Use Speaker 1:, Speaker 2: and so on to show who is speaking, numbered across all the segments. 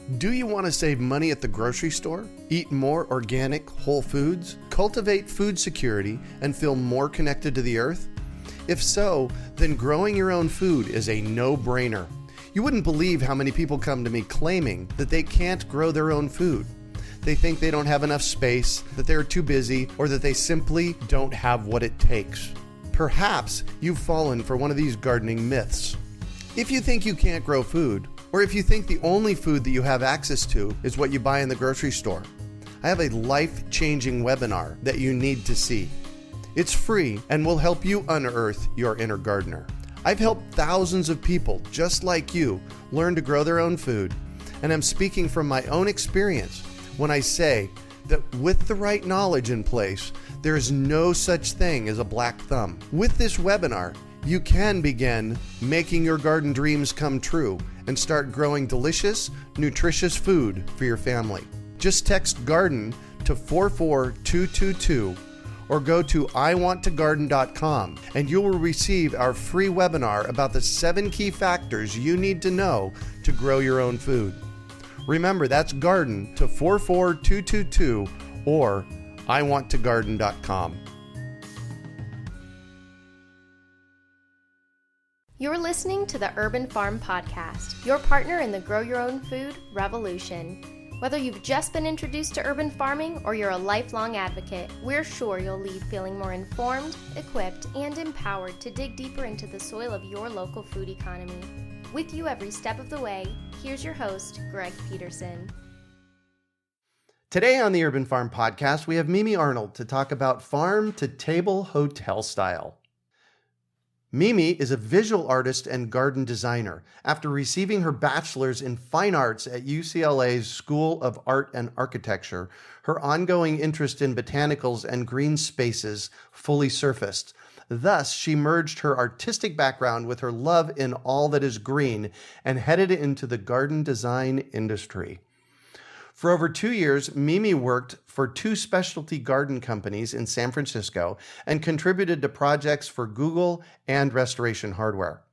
Speaker 1: Do you want to save money at the grocery store, eat more organic, whole foods, cultivate food security, and feel more connected to the earth? If so, then growing your own food is a no-brainer. You wouldn't believe how many people come to me claiming that they can't grow their own food. They think they don't have enough space, that they're too busy, or that they simply don't have what it takes. Perhaps you've fallen for one of these gardening myths. If you think you can't grow food, or if you think the only food that you have access to is what you buy in the grocery store, I have a life-changing webinar that you need to see. It's free and will help you unearth your inner gardener. I've helped thousands of people just like you learn to grow their own food, and I'm speaking from my own experience when I say that with the right knowledge in place, there is no such thing as a black thumb. With this webinar, you can begin making your garden dreams come true and start growing delicious, nutritious food for your family. Just text GARDEN to 44222 or go to iwanttogarden.com and you will receive our free webinar about the 7 key factors you need to know to grow your own food. Remember, that's GARDEN to 44222 or iwanttogarden.com.
Speaker 2: You're listening to the Urban Farm Podcast, your partner in the Grow Your Own Food revolution. Whether you've just been introduced to urban farming or you're a lifelong advocate, we're sure you'll leave feeling more informed, equipped, and empowered to dig deeper into the soil of your local food economy. With you every step of the way, here's your host, Greg Peterson.
Speaker 1: Today on the Urban Farm Podcast, we have Mimi Arnold to talk about farm-to-table hotel style. Mimi is a visual artist and garden designer. After receiving her bachelor's in fine arts at UCLA's School of Art and Architecture, her ongoing interest in botanicals and green spaces fully surfaced. Thus, she merged her artistic background with her love in all that is green and headed into the garden design industry. For over 2 years, Mimi worked for 2 specialty garden companies in San Francisco and contributed to projects for Google and Restoration Hardware.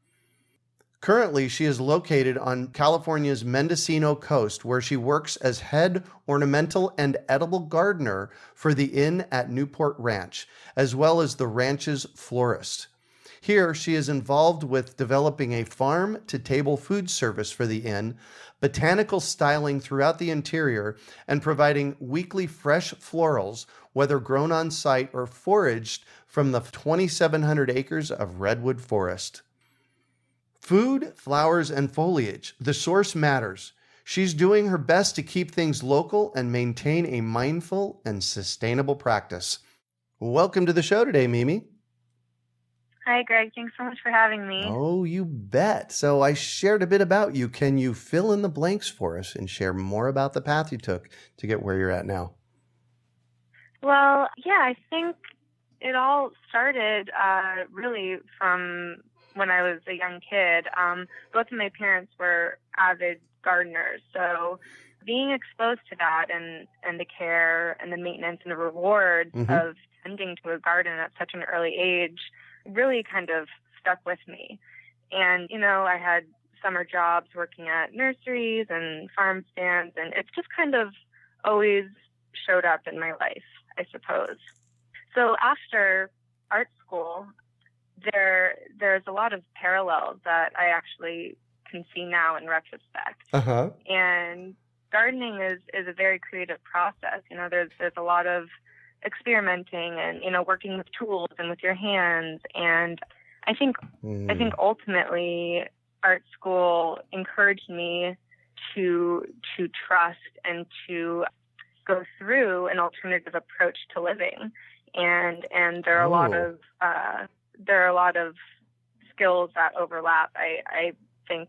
Speaker 1: Currently, she is located on California's Mendocino coast, where she works as head ornamental and edible gardener for the inn at Newport Ranch, as well as the ranch's florist. Here, she is involved with developing a farm-to-table food service for the inn, botanical styling throughout the interior, and providing weekly fresh florals, whether grown on site or foraged from the 2,700 acres of redwood forest. Food, flowers, and foliage. The source matters. She's doing her best to keep things local and maintain a mindful and sustainable practice. Welcome to the show today, Mimi.
Speaker 3: Hi, Greg. Thanks so much for having me.
Speaker 1: Oh, you bet. So I shared a bit about you. Can you fill in the blanks for us and share more about the path you took to get where you're at now?
Speaker 3: Well, yeah, I think it all started really from when I was a young kid. Both of my parents were avid gardeners, so being exposed to that and the care and the maintenance and the rewards of tending to a garden at such an early age really kind of stuck with me. And, I had summer jobs working at nurseries and farm stands, and it's just kind of always showed up in my life, I suppose. So after art school, there's a lot of parallels that I actually can see now in retrospect. And gardening is a very creative process. There's a lot of experimenting and, working with tools and with your hands. And I think ultimately art school encouraged me to trust and to go through an alternative approach to living. And there are a lot of skills that overlap, I think,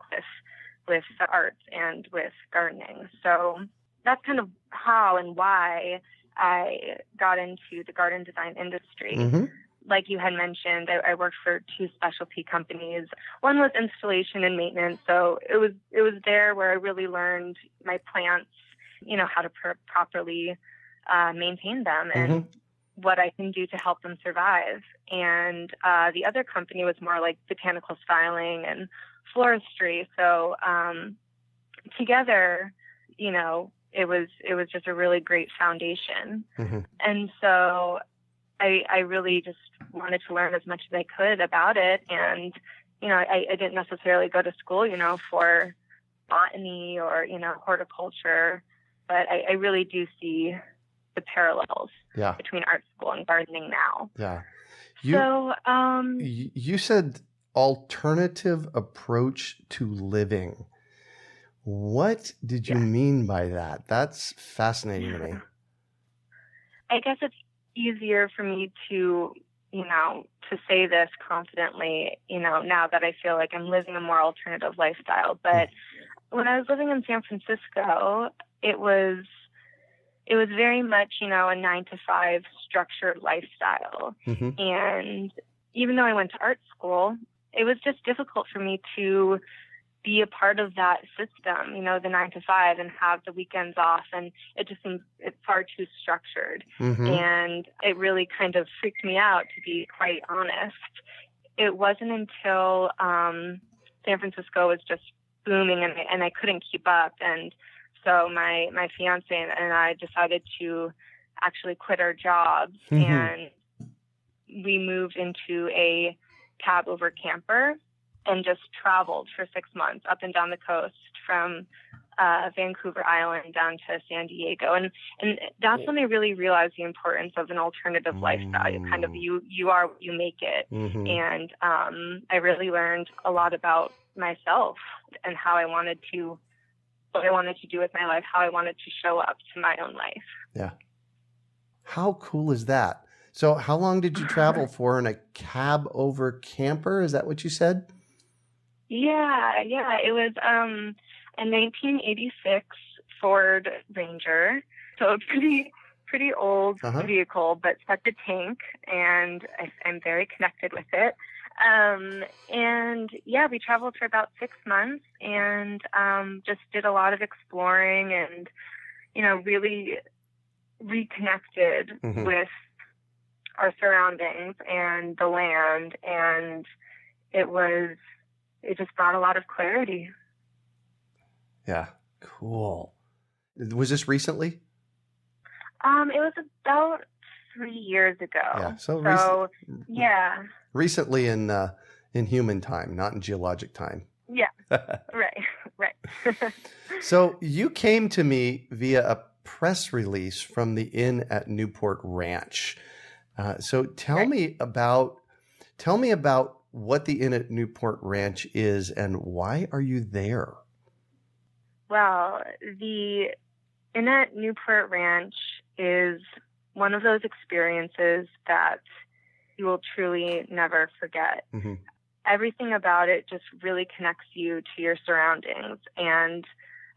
Speaker 3: with the arts and with gardening. So that's kind of how and why I got into the garden design industry. Like you had mentioned, I worked for 2 specialty companies. One was installation and maintenance, so it was there where I really learned my plants, how to properly maintain them and what I can do to help them survive. And the other company was more like botanical styling and floristry. So together, it was just a really great foundation.
Speaker 1: Mm-hmm.
Speaker 3: And so I really just wanted to learn as much as I could about it. And, I didn't necessarily go to school, for botany or, horticulture, but I really do see the parallels between art school and gardening now.
Speaker 1: Yeah. You said alternative approach to living. What did you mean by that? That's fascinating to me.
Speaker 3: I guess it's easier for me to say this confidently, now that I feel like I'm living a more alternative lifestyle. But when I was living in San Francisco, it was very much, a 9-to-5 structured lifestyle.
Speaker 1: Mm-hmm.
Speaker 3: And even though I went to art school, it was just difficult for me to be a part of that system, the 9-to-5, and have the weekends off. And it just seems it's far too structured.
Speaker 1: Mm-hmm.
Speaker 3: And it really kind of freaked me out, to be quite honest. It wasn't until San Francisco was just booming and I couldn't keep up. And so my fiance and I decided to actually quit our jobs.
Speaker 1: Mm-hmm.
Speaker 3: And we moved into a cab over camper and just traveled for 6 months up and down the coast from Vancouver Island down to San Diego. And that's when I really realized the importance of an alternative lifestyle. Kind of you are what you make it.
Speaker 1: Mm-hmm.
Speaker 3: And I really learned a lot about myself and what I wanted to do with my life, how I wanted to show up to my own life.
Speaker 1: Yeah. How cool is that? So how long did you travel for in a cab over camper? Is that what you said?
Speaker 3: Yeah. It was a 1986 Ford Ranger. So a pretty old vehicle, but such a tank, and I'm very connected with it. We traveled for about 6 months and just did a lot of exploring and, really reconnected with our surroundings and the land. And it just brought a lot of clarity. Yeah.
Speaker 1: Cool. Was this recently?
Speaker 3: It was about 3 years ago.
Speaker 1: Yeah.
Speaker 3: So yeah.
Speaker 1: Recently in human time, not in geologic time.
Speaker 3: Yeah. Right.
Speaker 1: So you came to me via a press release from the inn at Newport Ranch. So tell me about what the inn at Newport Ranch is and why are you there?
Speaker 3: Well, the inn at Newport Ranch is one of those experiences that you will truly never forget.
Speaker 1: Mm-hmm.
Speaker 3: Everything about it just really connects you to your surroundings. And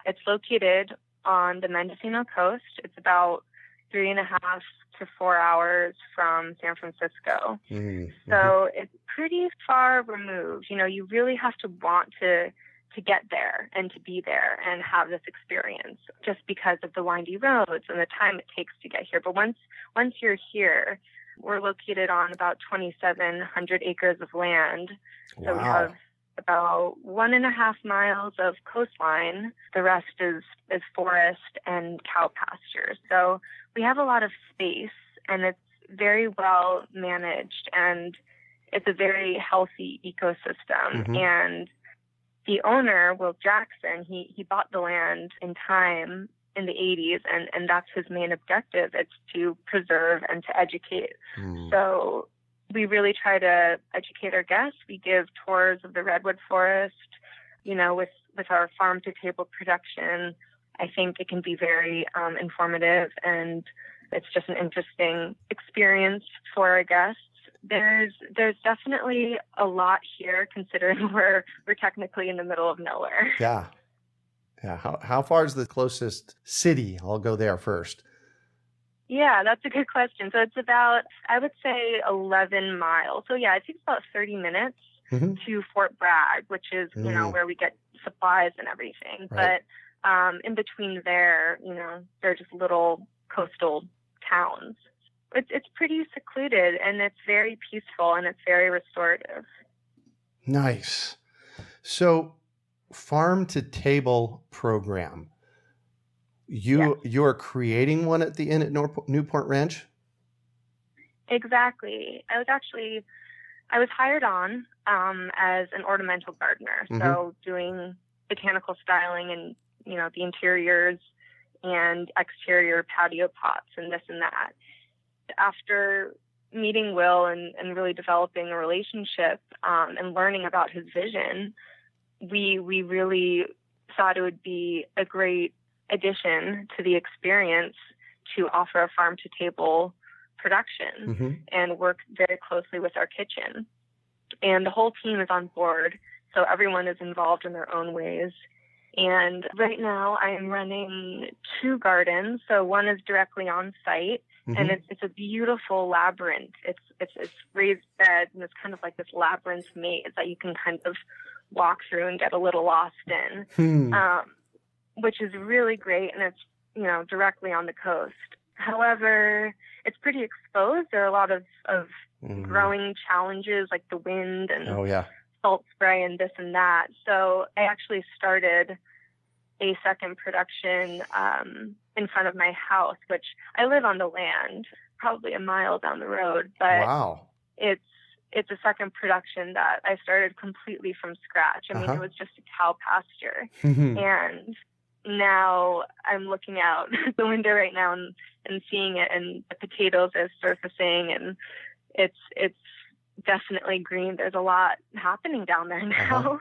Speaker 3: it's located on the Mendocino coast. It's about 3.5 to 4 hours from San Francisco.
Speaker 1: Mm-hmm.
Speaker 3: So it's pretty far removed. You really have to want to get there and to be there and have this experience just because of the windy roads and the time it takes to get here. But once you're here, we're located on about 2,700 acres of land. So
Speaker 1: Wow.
Speaker 3: we have about 1.5 miles of coastline. The rest is forest and cow pastures. So we have a lot of space, and it's very well managed, and it's a very healthy ecosystem.
Speaker 1: Mm-hmm.
Speaker 3: And the owner, Will Jackson, he bought the land in time in the 80s, and that's his main objective. It's to preserve and to educate. So we really try to educate our guests. We give tours of the redwood forest, with our farm-to-table production. I think it can be very informative, and it's just an interesting experience for our guests. There's definitely a lot here, considering we're technically in the middle of nowhere.
Speaker 1: Yeah. How far is the closest city? I'll go there first.
Speaker 3: Yeah, that's a good question. So it's about, I would say, 11 miles. So yeah, it takes about 30 minutes to Fort Bragg, which is, where we get supplies and everything.
Speaker 1: Right.
Speaker 3: But in between there, they're just little coastal towns. It's pretty secluded, and it's very peaceful, and it's very restorative.
Speaker 1: Nice. So, Farm to Table Program. You're creating one at the inn at Newport Ranch?
Speaker 3: Exactly. I was hired on as an ornamental gardener, so doing botanical styling and, the interiors and exterior patio pots and this and that. After meeting Will and really developing a relationship and learning about his vision, we really thought it would be a great addition to the experience to offer a farm-to-table production and work very closely with our kitchen. And the whole team is on board, so everyone is involved in their own ways. And right now I am running 2 gardens. So one is directly on site, and it's a beautiful labyrinth. It's raised beds, and it's kind of like this labyrinth maze that you can kind of walk through and get a little lost in, which is really great. And it's, directly on the coast. However, it's pretty exposed. There are a lot of growing challenges like the wind and salt spray and this and that. So I actually started a second production in front of my house, which I live on the land, probably a mile down the road. But it's a second production that I started completely from scratch. I mean, it was just a cow pasture. And now I'm looking out the window right now and seeing it, and the potatoes are surfacing, and it's definitely green. There's a lot happening down there now.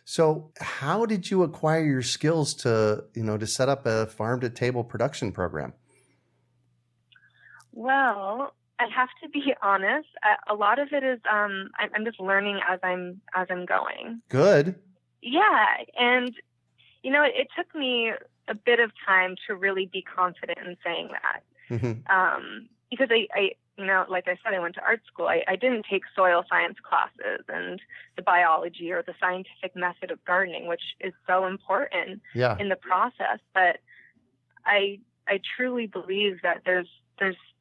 Speaker 1: So how did you acquire your skills to set up a farm-to-table production program?
Speaker 3: Well, I have to be honest. A lot of it is I'm just learning as I'm going.
Speaker 1: Good.
Speaker 3: Yeah, and it took me a bit of time to really be confident in saying that. Because I like I said, I went to art school. I didn't take soil science classes and the biology or the scientific method of gardening, which is so important in the process. But I truly believe that there's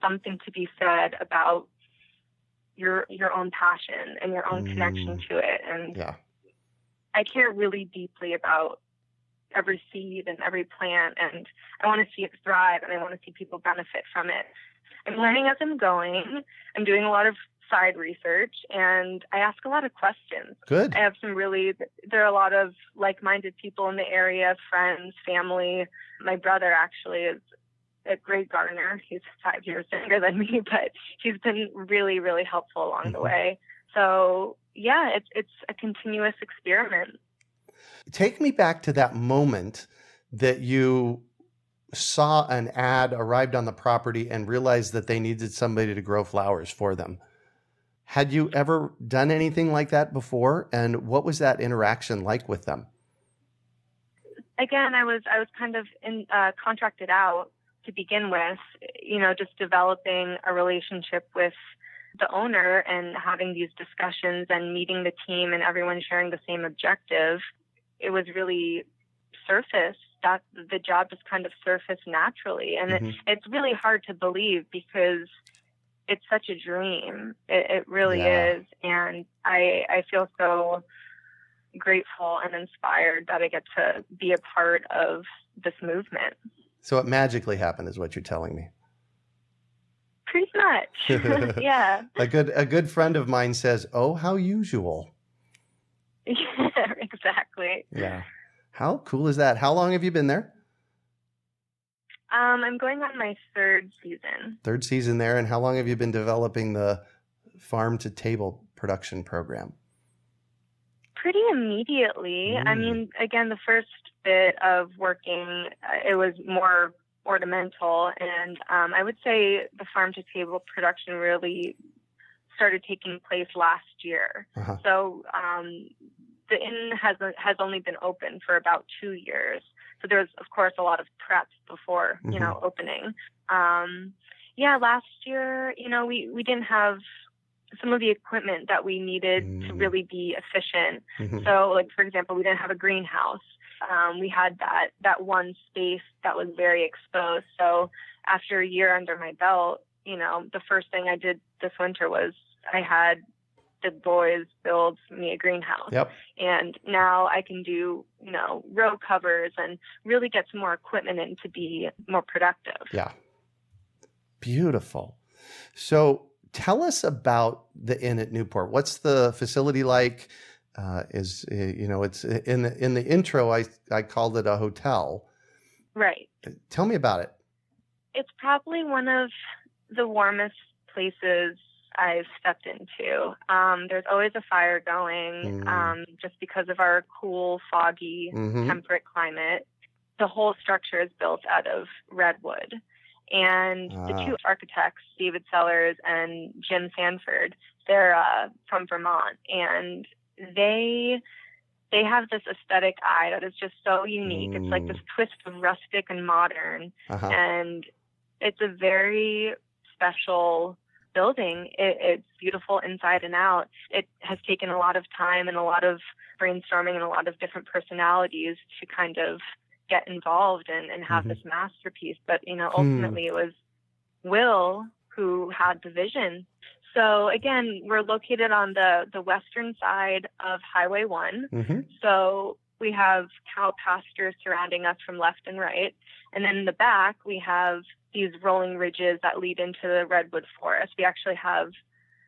Speaker 3: something to be said about your own passion and your own connection to it. And I care really deeply about every seed and every plant, and I want to see it thrive, and I want to see people benefit from it. I'm learning as I'm going. I'm doing a lot of side research, and I ask a lot of questions.
Speaker 1: Good.
Speaker 3: I have there are a lot of like-minded people in the area, friends, family. My brother actually is a great gardener. He's 5 years younger than me, but he's been really, really helpful along the way. So yeah, it's a continuous experiment.
Speaker 1: Take me back to that moment that you saw an ad, arrived on the property, and realized that they needed somebody to grow flowers for them. Had you ever done anything like that before? And what was that interaction like with them?
Speaker 3: Again, I was kind of contracted out to begin with, just developing a relationship with the owner and having these discussions and meeting the team and everyone sharing the same objective. It was really surfaced, that the job just kind of surfaced naturally. And it's really hard to believe because it's such a dream. It really is. And I feel so grateful and inspired that I get to be a part of this movement.
Speaker 1: So it magically happened is what you're telling me.
Speaker 3: Pretty much. Yeah.
Speaker 1: A good friend of mine says, "Oh, how usual."
Speaker 3: Yeah, exactly.
Speaker 1: Yeah. How cool is that? How long have you been there?
Speaker 3: I'm going on my 3rd season.
Speaker 1: 3rd season there. And how long have you been developing the farm-to-table production program?
Speaker 3: Pretty immediately. I mean, again, the first bit of working, it was more ornamental. And I would say the farm-to-table production really started taking place last year. So the inn has only been open for about 2 years. So there's, of course, a lot of prep before, opening. Last year, we didn't have some of the equipment that we needed to really be efficient. So, like, for example, we didn't have a greenhouse. We had that one space that was very exposed. So after a year under my belt, the first thing I did this winter was I had the boys build me a greenhouse.
Speaker 1: Yep.
Speaker 3: And now I can do, row covers and really get some more equipment in to be more productive.
Speaker 1: Yeah. Beautiful. So tell us about the Inn at Newport. What's the facility like? It's in the intro, I called it a hotel.
Speaker 3: Right.
Speaker 1: Tell me about it.
Speaker 3: It's probably one of the warmest places I've stepped into. There's always a fire going, just because of our cool, foggy, temperate climate. The whole structure is built out of redwood. And the two architects, David Sellers and Jim Sanford, they're from Vermont, and they have this aesthetic eye that is just so unique. It's like this twist of rustic and modern, and it's a very special building. It's beautiful inside and out. It has taken a lot of time and a lot of brainstorming and a lot of different personalities to kind of get involved and have this masterpiece. But, ultimately it was Will who had the vision. So again, we're located on the western side of Highway 1. So we have cow pastures surrounding us from left and right. And then in the back, we have these rolling ridges that lead into the redwood forest. We actually have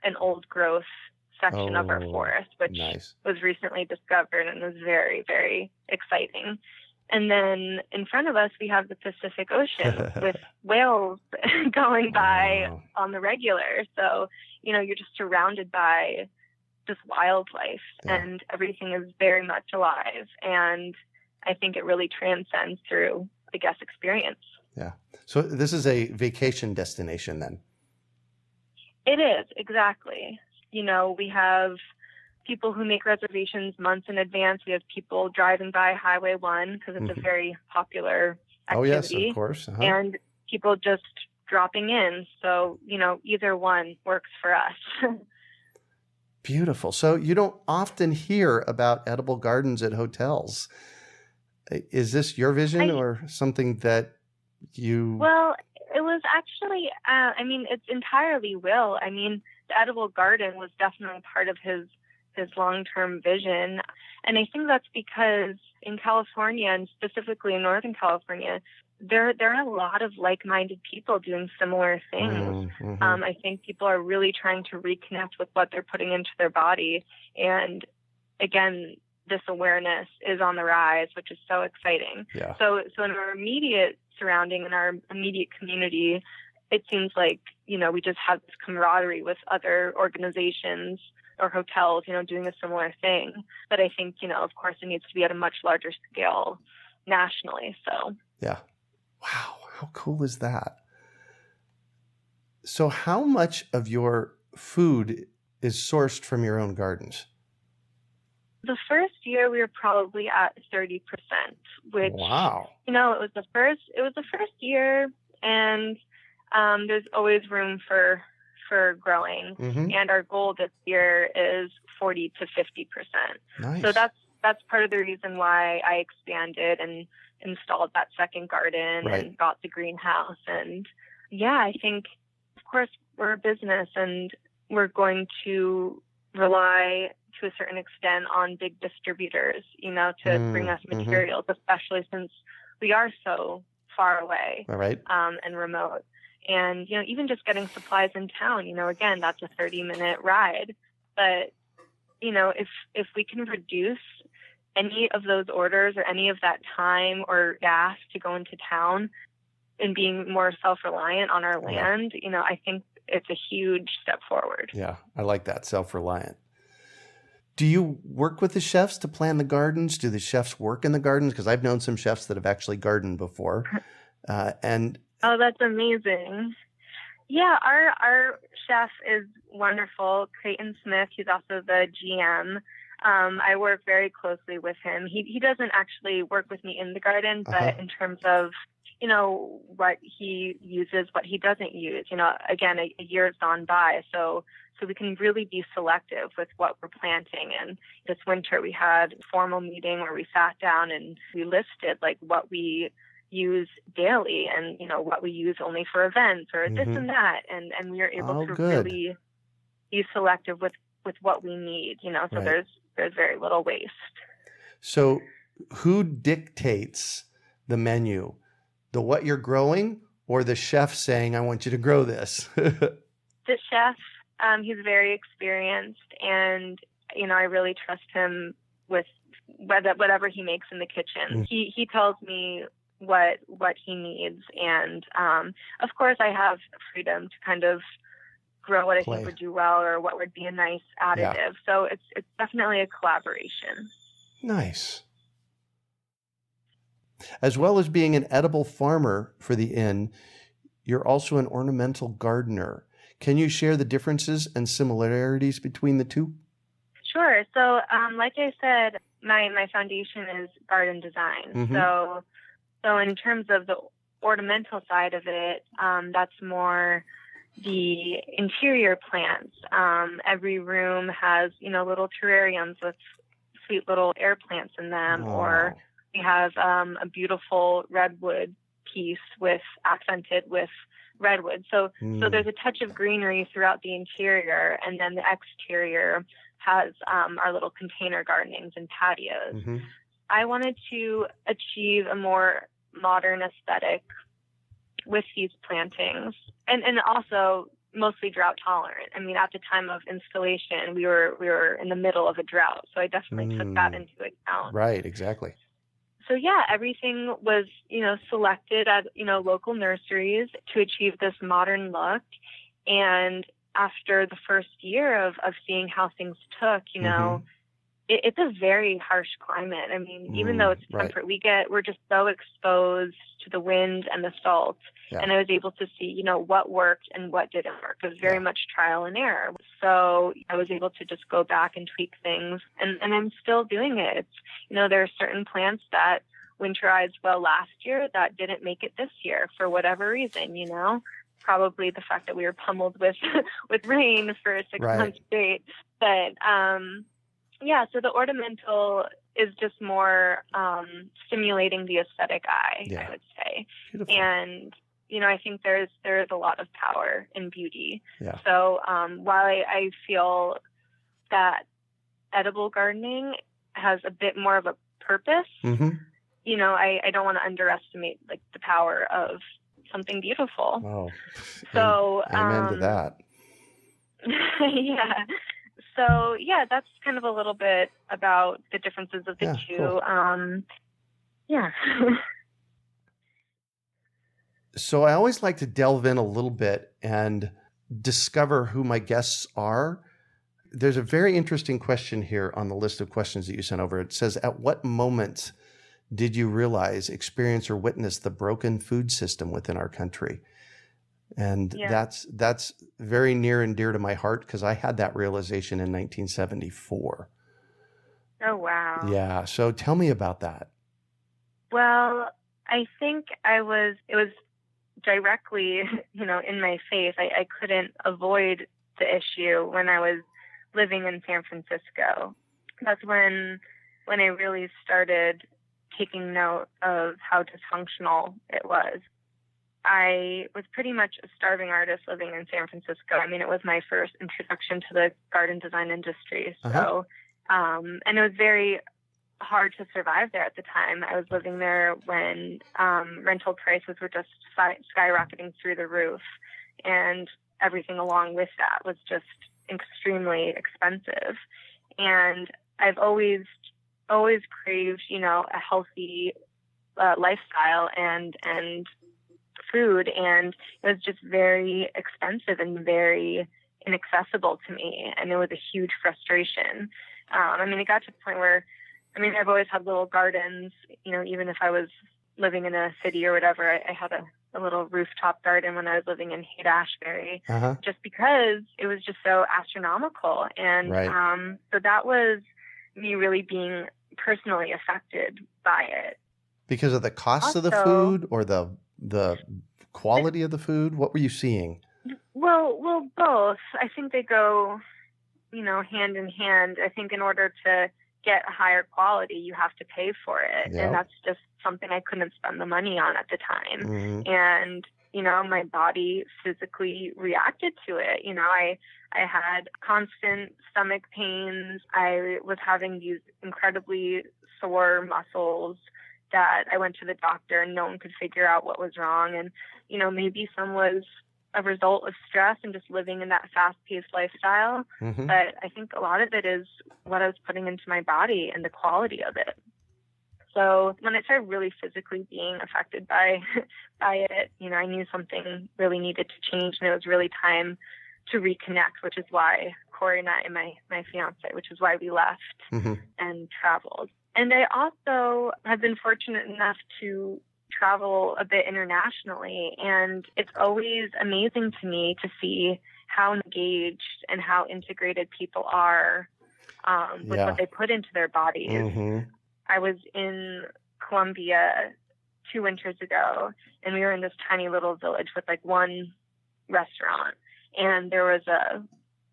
Speaker 3: an old growth section of our forest, which was recently discovered and was very, very exciting. And then in front of us, we have the Pacific Ocean with whales going by on the regular. So, you're just surrounded by this wildlife and everything is very much alive. And I think it really transcends through the guest experience.
Speaker 1: Yeah. So this is a vacation destination then?
Speaker 3: It is, exactly. We have people who make reservations months in advance. We have people driving by Highway 1 because it's a very popular activity.
Speaker 1: Oh, yes, of course.
Speaker 3: And people just dropping in. So, either one works for us.
Speaker 1: Beautiful. So you don't often hear about edible gardens at hotels. Is this your vision or something that you... Well,
Speaker 3: it was actually, it's entirely Will. The edible garden was definitely part of his long-term vision. And I think that's because in California, and specifically in Northern California, there are a lot of like-minded people doing similar things. I think people are really trying to reconnect with what they're putting into their body. And again, this awareness is on the rise, which is so exciting.
Speaker 1: Yeah.
Speaker 3: So in our immediate surrounding, in our immediate community, it seems like, we just have this camaraderie with other organizations or hotels, doing a similar thing. But I think, of course, it needs to be at a much larger scale nationally. So,
Speaker 1: yeah. Wow. How cool is that? So how much of your food is sourced from your own gardens?
Speaker 3: The first year we were probably at 30%, which,
Speaker 1: wow.
Speaker 3: It was the first year, and there's always room for growing. And our goal this year is 40 to 50%.
Speaker 1: Nice.
Speaker 3: So that's part of the reason why I expanded and installed that second garden and got the greenhouse. And I think, of course, we're a business and we're going to rely to a certain extent on big distributors, to bring us materials, especially since we are so far away and remote. And, even just getting supplies in town, again, that's a 30-minute ride. But, if we can reduce any of those orders or any of that time or gas to go into town and being more self-reliant on our land, I think it's a huge step forward.
Speaker 1: Yeah, I like that, self-reliant. Do you work with the chefs to plan the gardens? Do the chefs work in the gardens? Because I've known some chefs that have actually gardened before.
Speaker 3: Oh, that's amazing. Yeah, our chef is wonderful, Creighton Smith. He's also the GM. I work very closely with him. He doesn't actually work with me in the garden, but in terms of, what he uses, what he doesn't use, again, a year has gone by. So we can really be selective with what we're planting. And this winter we had a formal meeting where we sat down and we listed like what we use daily and, what we use only for events or this and that. And we were able to really be selective with what we need, so
Speaker 1: Right.
Speaker 3: there's very little waste.
Speaker 1: So who dictates the menu? The what you're growing or the chef saying, I want you to grow this?
Speaker 3: The chef, he's very experienced, and, I really trust him with whatever he makes in the kitchen. He tells me what he needs, and of course I have freedom to kind of grow what I think would do well or what would be a nice additive. Yeah. So it's definitely a collaboration.
Speaker 1: Nice. As well as being an edible farmer for the inn, you're also an ornamental gardener. Can you share the differences and similarities between the two?
Speaker 3: Sure. So, like I said, my foundation is garden design. Mm-hmm. So in terms of the ornamental side of it, that's more the interior plants. Every room has, little terrariums with sweet little air plants in them, or we have a beautiful redwood piece accented with redwood. So there's a touch of greenery throughout the interior, and then the exterior has our little container gardenings and patios. Mm-hmm. I wanted to achieve a more modern aesthetic with these plantings, and also mostly drought tolerant. I mean, at the time of installation, we were in the middle of a drought, so I definitely took that into account.
Speaker 1: Right, exactly.
Speaker 3: So yeah, everything was, selected at, local nurseries to achieve this modern look. And after the first year of seeing how things took, mm-hmm. It's a very harsh climate. I mean, even though it's temperate, right. We're just so exposed to the wind and the salt. Yeah. And I was able to see, what worked and what didn't work. It was very much trial and error. So I was able to just go back and tweak things. And I'm still doing it. It's, there are certain plants that winterized well last year that didn't make it this year for whatever reason, Probably the fact that we were pummeled with rain for 6 right. months straight. But, so the ornamental is just more stimulating the aesthetic eye, I would say. Beautiful. And, I think there's a lot of power in beauty. Yeah. So while I feel that edible gardening has a bit more of a purpose, mm-hmm. I don't want to underestimate the power of something beautiful.
Speaker 1: Oh,
Speaker 3: so
Speaker 1: amen to that.
Speaker 3: Yeah. So that's kind of a little bit about the differences of the two. Cool. Yeah.
Speaker 1: So I always like to delve in a little bit and discover who my guests are. There's a very interesting question here on the list of questions that you sent over. It says, at what moment did you realize, experience, or witness the broken food system within our country? And that's very near and dear to my heart because I had that realization in 1974.
Speaker 3: Oh, wow.
Speaker 1: Yeah. So tell me about that.
Speaker 3: Well, I think it was directly, in my face. I couldn't avoid the issue when I was living in San Francisco. That's when I really started taking note of how dysfunctional it was. I was pretty much a starving artist living in San Francisco. I mean, it was my first introduction to the garden design industry. So, and it was very hard to survive there at the time. I was living there when rental prices were just skyrocketing through the roof, and everything along with that was just extremely expensive. And I've always craved, a healthy lifestyle and food, and it was just very expensive and very inaccessible to me, and it was a huge frustration. It got to the point where, I've always had little gardens, even if I was living in a city or whatever. I had a little rooftop garden when I was living in Haight-Ashbury, just because it was just so astronomical. And right. So that was me really being personally affected by it.
Speaker 1: Because of the cost of the food or the quality of the food? What were you seeing?
Speaker 3: Well, both. I think they go, hand in hand. I think in order to get a higher quality, you have to pay for it. Yep. And that's just something I couldn't spend the money on at the time. Mm-hmm. And my body physically reacted to it. I had constant stomach pains. I was having these incredibly sore muscles that I went to the doctor and no one could figure out what was wrong. And, maybe some was a result of stress and just living in that fast-paced lifestyle.
Speaker 1: Mm-hmm.
Speaker 3: But I think a lot of it is what I was putting into my body and the quality of it. So when I started really physically being affected by it, I knew something really needed to change, and it was really time to reconnect, which is why Corey and I, my fiance, which is why we left
Speaker 1: mm-hmm.
Speaker 3: and traveled. And I also have been fortunate enough to travel a bit internationally, and it's always amazing to me to see how engaged and how integrated people are with what they put into their bodies.
Speaker 1: Mm-hmm.
Speaker 3: I was in Colombia 2 winters ago, and we were in this tiny little village with like one restaurant, and there was a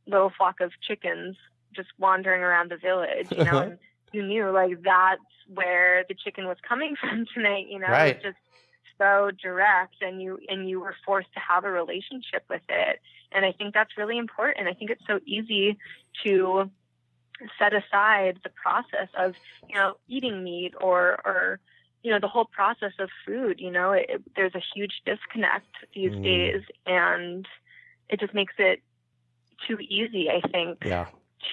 Speaker 3: little flock of chickens just wandering around the village, and you knew like that's where the chicken was coming from tonight,
Speaker 1: Right.
Speaker 3: It was just so direct, and you were forced to have a relationship with it. And I think that's really important. I think it's so easy to set aside the process of, eating meat or the whole process of food. There's a huge disconnect these days, and it just makes it too easy, I think,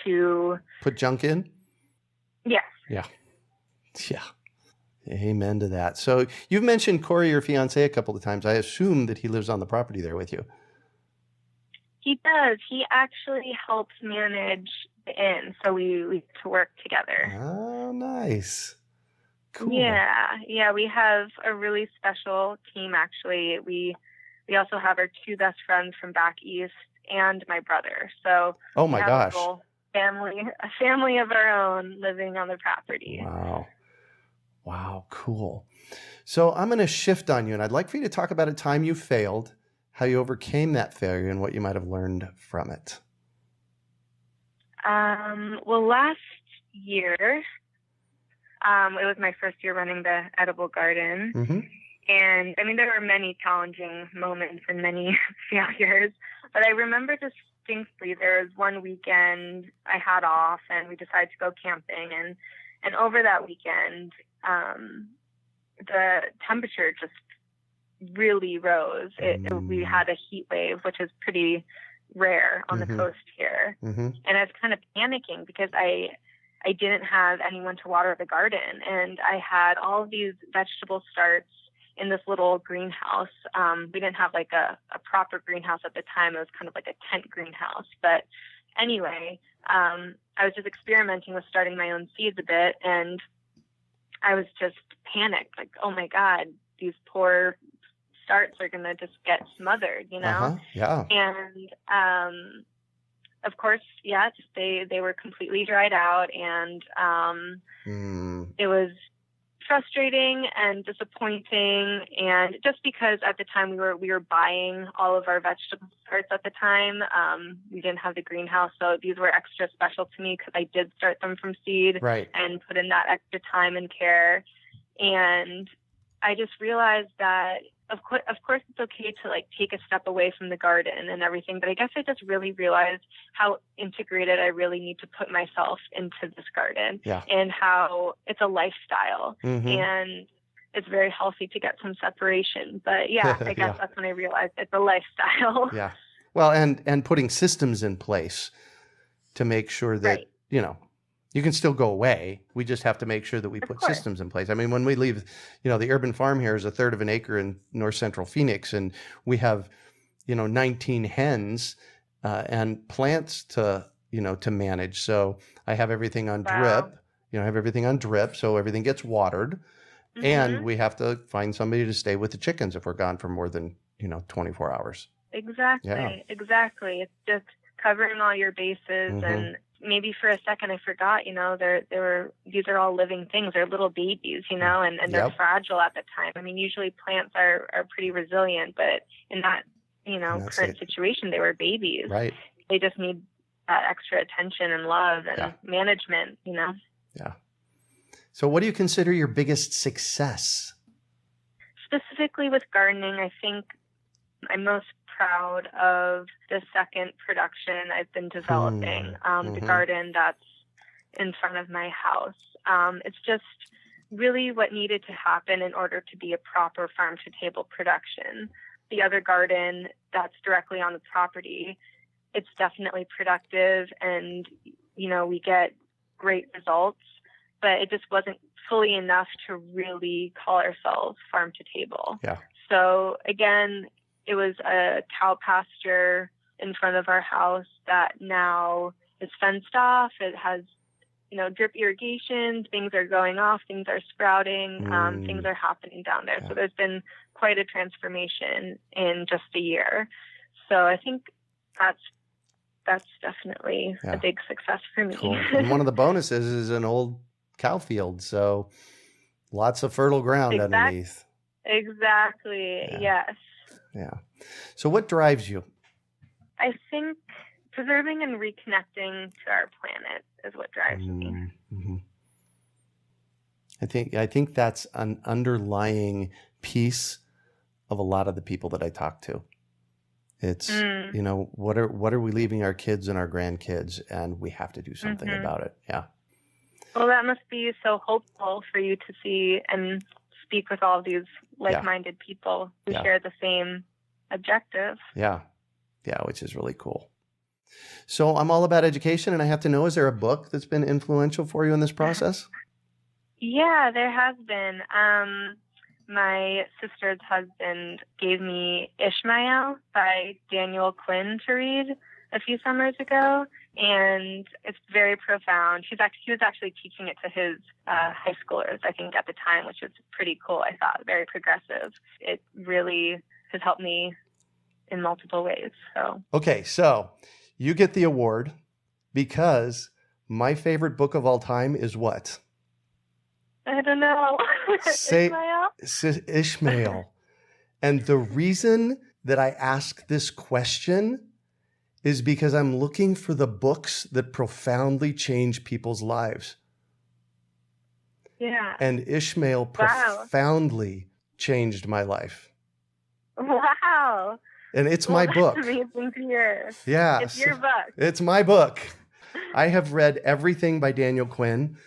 Speaker 3: to
Speaker 1: put junk in.
Speaker 3: Yes.
Speaker 1: Yeah. Amen to that. So you've mentioned Corey, your fiance, a couple of times. I assume that he lives on the property there with you.
Speaker 3: He does. He actually helps manage the inn, so we get to work together.
Speaker 1: Oh, nice. Cool.
Speaker 3: Yeah. We have a really special team, actually. We also have our 2 best friends from back east and my brother. So
Speaker 1: oh my gosh,
Speaker 3: a whole a family of our own living on the property.
Speaker 1: Wow, cool. So I'm going to shift on you, and I'd like for you to talk about a time you failed, how you overcame that failure, and what you might have learned from it.
Speaker 3: Well, last year, it was my first year running the edible garden.
Speaker 1: Mm-hmm.
Speaker 3: And there were many challenging moments and many failures, but I remember distinctly there was one weekend I had off and we decided to go camping, and over that weekend, the temperature just really rose. We had a heat wave, which is pretty rare on the coast here.
Speaker 1: Mm-hmm.
Speaker 3: And I was kind of panicking because I didn't have anyone to water the garden, and I had all of these vegetable starts in this little greenhouse. We didn't have like a proper greenhouse at the time. It was kind of like a tent greenhouse. But anyway, I was just experimenting with starting my own seeds a bit, and I was just panicked, like, oh my God, these poor starts are going to just get smothered,
Speaker 1: Yeah.
Speaker 3: And, of course, they were completely dried out, and it was frustrating and disappointing. And just because at the time we were buying all of our vegetable starts at the time, we didn't have the greenhouse, so these were extra special to me because I did start them from seed,
Speaker 1: right,
Speaker 3: and put in that extra time and care. And I just realized that of course it's okay to like take a step away from the garden and everything, but I guess I just really realized how integrated I really need to put myself into this garden, and how it's a lifestyle, and it's very healthy to get some separation. But I guess that's when I realized it's a lifestyle.
Speaker 1: Yeah. Well, and putting systems in place to make sure that, you can still go away. We just have to make sure that we put systems in place. When we leave, the urban farm here is 1/3 of an acre in north central Phoenix, and we have, 19 hens and plants to manage. So I have everything on drip. I have everything on drip, so everything gets watered. Mm-hmm. And we have to find somebody to stay with the chickens if we're gone for more than 24 hours.
Speaker 3: Exactly. It's just covering all your bases, and maybe for a second I forgot, these are all living things. They're little babies, and they're fragile at the time. Usually plants are pretty resilient, but in that, current situation, they were babies.
Speaker 1: Right.
Speaker 3: They just need that extra attention and love and management,
Speaker 1: Yeah. So what do you consider your biggest success?
Speaker 3: Specifically with gardening, I think I'm most proud of the second production I've been developing, the garden that's in front of my house. It's just really what needed to happen in order to be a proper farm-to-table production. The other garden that's directly on the property, it's definitely productive and, we get great results, but it just wasn't fully enough to really call ourselves farm-to-table.
Speaker 1: Yeah.
Speaker 3: So again, it was a cow pasture in front of our house that now is fenced off. It has, drip irrigation. Things are going off. Things are sprouting. Things are happening down there. Yeah. So there's been quite a transformation in just a year. So I think that's definitely a big success for me.
Speaker 1: Cool. And one of the bonuses is an old cow field. So lots of fertile ground underneath.
Speaker 3: Exactly.
Speaker 1: Yeah.
Speaker 3: Yes.
Speaker 1: Yeah. So what drives you?
Speaker 3: I think preserving and reconnecting to our planet is what drives me.
Speaker 1: Mm-hmm. I think that's an underlying piece of a lot of the people that I talk to. It's, what are we leaving our kids and our grandkids, and we have to do something about it. Yeah.
Speaker 3: Well, that must be so hopeful for you to see and speak with all these like-minded people who share the same objective.
Speaker 1: Yeah. Yeah, which is really cool. So I'm all about education, and I have to know, is there a book that's been influential for you in this process?
Speaker 3: Yeah, there has been. My sister's husband gave me Ishmael by Daniel Quinn to read a few summers ago, and it's very profound. He was actually teaching it to his high schoolers, I think, at the time, which was pretty cool, I thought, very progressive. It really has helped me in multiple ways.
Speaker 1: Okay, so you get the award because my favorite book of all time is what?
Speaker 3: I don't know.
Speaker 1: Ishmael. And the reason that I ask this question is because I'm looking for the books that profoundly change people's lives.
Speaker 3: Yeah.
Speaker 1: And Ishmael profoundly changed my life.
Speaker 3: Wow.
Speaker 1: And it's my book.
Speaker 3: That's amazing to hear.
Speaker 1: Yeah.
Speaker 3: It's your book.
Speaker 1: It's my book. I have read everything by Daniel Quinn,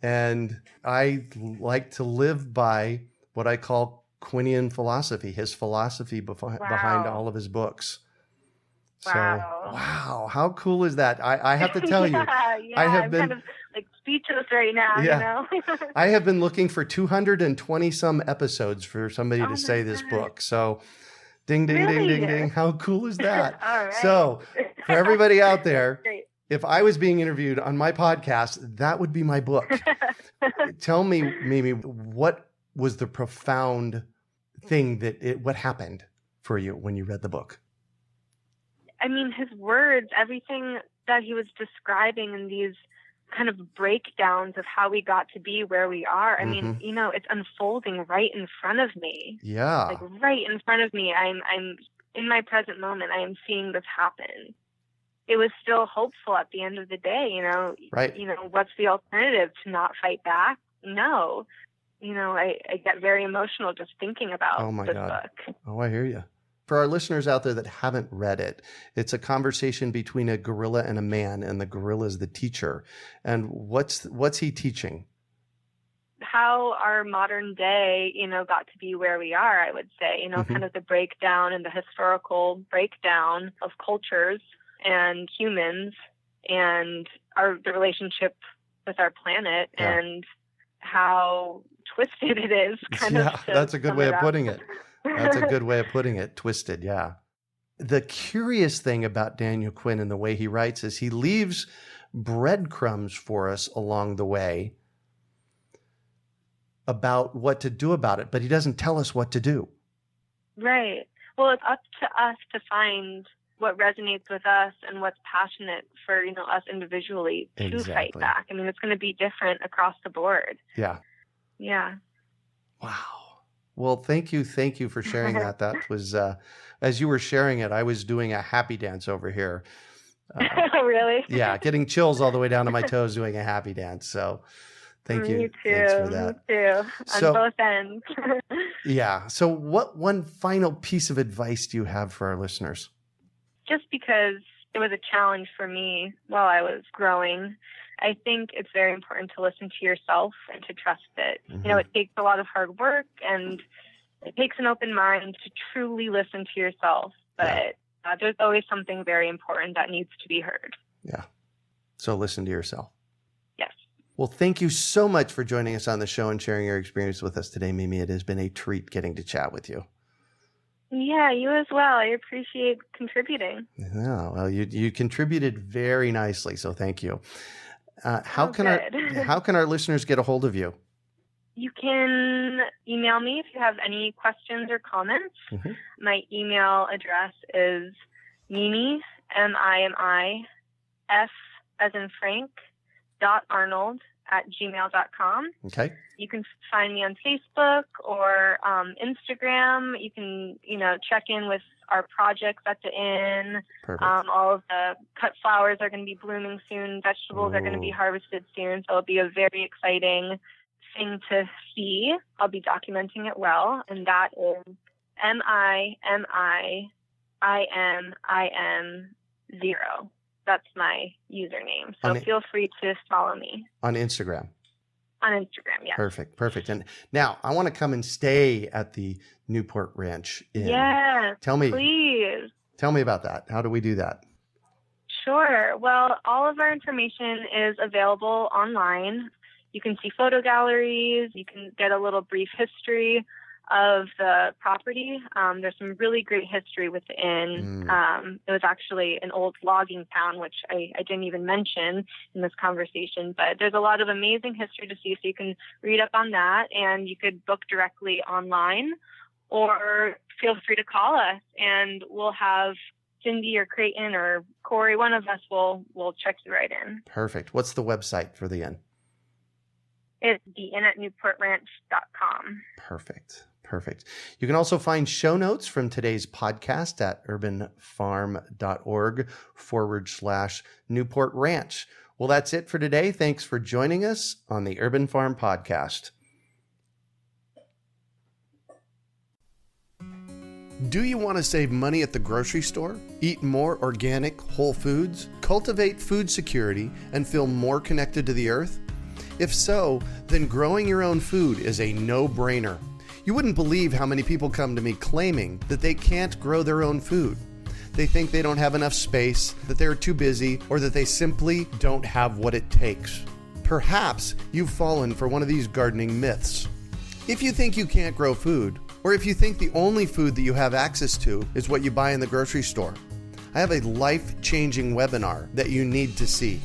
Speaker 1: and I like to live by what I call Quinian philosophy, his philosophy behind all of his books. So, wow, how cool is that? I have to tell you,
Speaker 3: I'm kind of like speechless right now,
Speaker 1: I have been looking for 220 some episodes for somebody to say this book. So ding, ding, ding, ding, ding. How cool is that?
Speaker 3: All right.
Speaker 1: So for everybody out there, if I was being interviewed on my podcast, that would be my book. Tell me, Mimi, what was the profound thing what happened for you when you read the book?
Speaker 3: I mean, his words, everything that he was describing in these kind of breakdowns of how we got to be where we are. I mean, it's unfolding right in front of me.
Speaker 1: Yeah.
Speaker 3: Like right in front of me. I'm in my present moment. I am seeing this happen. It was still hopeful at the end of the day, Right. What's the alternative? To not fight back? No. I get very emotional just thinking about this book.
Speaker 1: Oh, I hear you. For our listeners out there that haven't read it, it's a conversation between a gorilla and a man, and the gorilla is the teacher. And what's he teaching?
Speaker 3: How our modern day, got to be where we are, I would say, kind of the breakdown and the historical breakdown of cultures and humans and the relationship with our planet and how twisted it is.
Speaker 1: That's a good way of putting it. That's a good way of putting it. Twisted, yeah. The curious thing about Daniel Quinn and the way he writes is he leaves breadcrumbs for us along the way about what to do about it, but he doesn't tell us what to do.
Speaker 3: Right. Well, it's up to us to find what resonates with us and what's passionate for, us individually to fight back. I mean, it's going to be different across the board.
Speaker 1: Yeah.
Speaker 3: Yeah.
Speaker 1: Wow. Well, thank you for sharing that. That was, as you were sharing it, I was doing a happy dance over here.
Speaker 3: Really?
Speaker 1: Yeah, getting chills all the way down to my toes doing a happy dance. So thank you.
Speaker 3: Me too.
Speaker 1: Thanks for that.
Speaker 3: Me too. On both ends.
Speaker 1: Yeah. So what one final piece of advice do you have for our listeners?
Speaker 3: Just because it was a challenge for me while I was growing, I think it's very important to listen to yourself and to trust it.
Speaker 1: Mm-hmm.
Speaker 3: You know, it takes a lot of hard work and it takes an open mind to truly listen to yourself. But there's always something very important that needs to be heard.
Speaker 1: Yeah. So listen to yourself.
Speaker 3: Yes.
Speaker 1: Well, thank you so much for joining us on the show and sharing your experience with us today, Mimi. It has been a treat getting to chat with you.
Speaker 3: Yeah, you as well. I appreciate contributing.
Speaker 1: Yeah, well, you contributed very nicely, so thank you. How can our listeners get a hold of you?
Speaker 3: You can email me if you have any questions or comments. Mm-hmm. My email address is Mimi, M-I-M-I, F as in Frank, .Arnold @gmail.com.
Speaker 1: Okay.
Speaker 3: You can find me on Facebook or Instagram. You can, check in with our projects at the inn.
Speaker 1: Perfect.
Speaker 3: All of the cut flowers are going to be blooming soon. Vegetables are going to be harvested soon. So it'll be a very exciting thing to see. I'll be documenting it well. And that is MIMIIMIM0. That's my username. So feel free to follow me.
Speaker 1: On Instagram.
Speaker 3: On Instagram, yeah.
Speaker 1: Perfect. And now I want to come and stay at the Newport Ranch Inn.
Speaker 3: Yes, please.
Speaker 1: Tell me about that. How do we do that?
Speaker 3: Sure. Well, all of our information is available online. You can see photo galleries. You can get a little brief history of the property. There's some really great history with the inn. It was actually an old logging town, which I didn't even mention in this conversation, but there's a lot of amazing history to see, so you can read up on that, and you could book directly online, or feel free to call us, and we'll have Cindy or Creighton or Corey, one of us will check you right in.
Speaker 1: Perfect. What's the website for the inn?
Speaker 3: It's the&nbsp.com.
Speaker 1: Perfect. You can also find show notes from today's podcast at urbanfarm.org/Newport Ranch. Well, that's it for today. Thanks for joining us on the Urban Farm Podcast. Do you want to save money at the grocery store? Eat more organic, whole foods? Cultivate food security and feel more connected to the earth? If so, then growing your own food is a no-brainer. You wouldn't believe how many people come to me claiming that they can't grow their own food. They think they don't have enough space, that they're too busy, or that they simply don't have what it takes. Perhaps you've fallen for one of these gardening myths. If you think you can't grow food, or if you think the only food that you have access to is what you buy in the grocery store, I have a life-changing webinar that you need to see.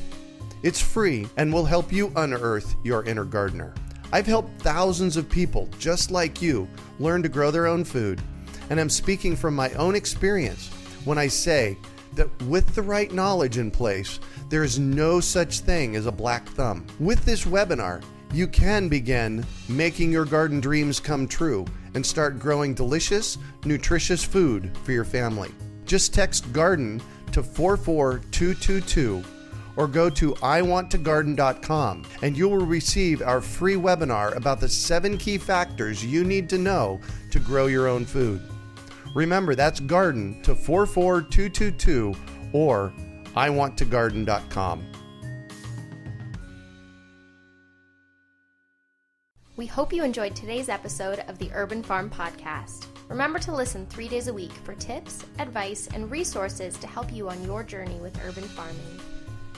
Speaker 1: It's free and will help you unearth your inner gardener. I've helped thousands of people just like you learn to grow their own food, and I'm speaking from my own experience when I say that with the right knowledge in place, there is no such thing as a black thumb. With this webinar, you can begin making your garden dreams come true and start growing delicious, nutritious food for your family. Just text GARDEN to 44222 or go to iwanttogarden.com and you will receive our free webinar about the 7 key factors you need to know to grow your own food. Remember, that's GARDEN to 44222 or iwanttogarden.com.
Speaker 2: We hope you enjoyed today's episode of the Urban Farm Podcast. Remember to listen 3 days a week for tips, advice, and resources to help you on your journey with urban farming.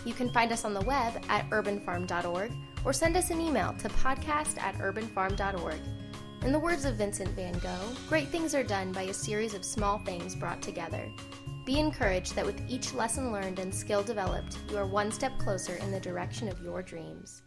Speaker 2: You can find us on the web at urbanfarm.org or send us an email to podcast@urbanfarm.org. In the words of Vincent van Gogh, great things are done by a series of small things brought together. Be encouraged that with each lesson learned and skill developed, you are one step closer in the direction of your dreams.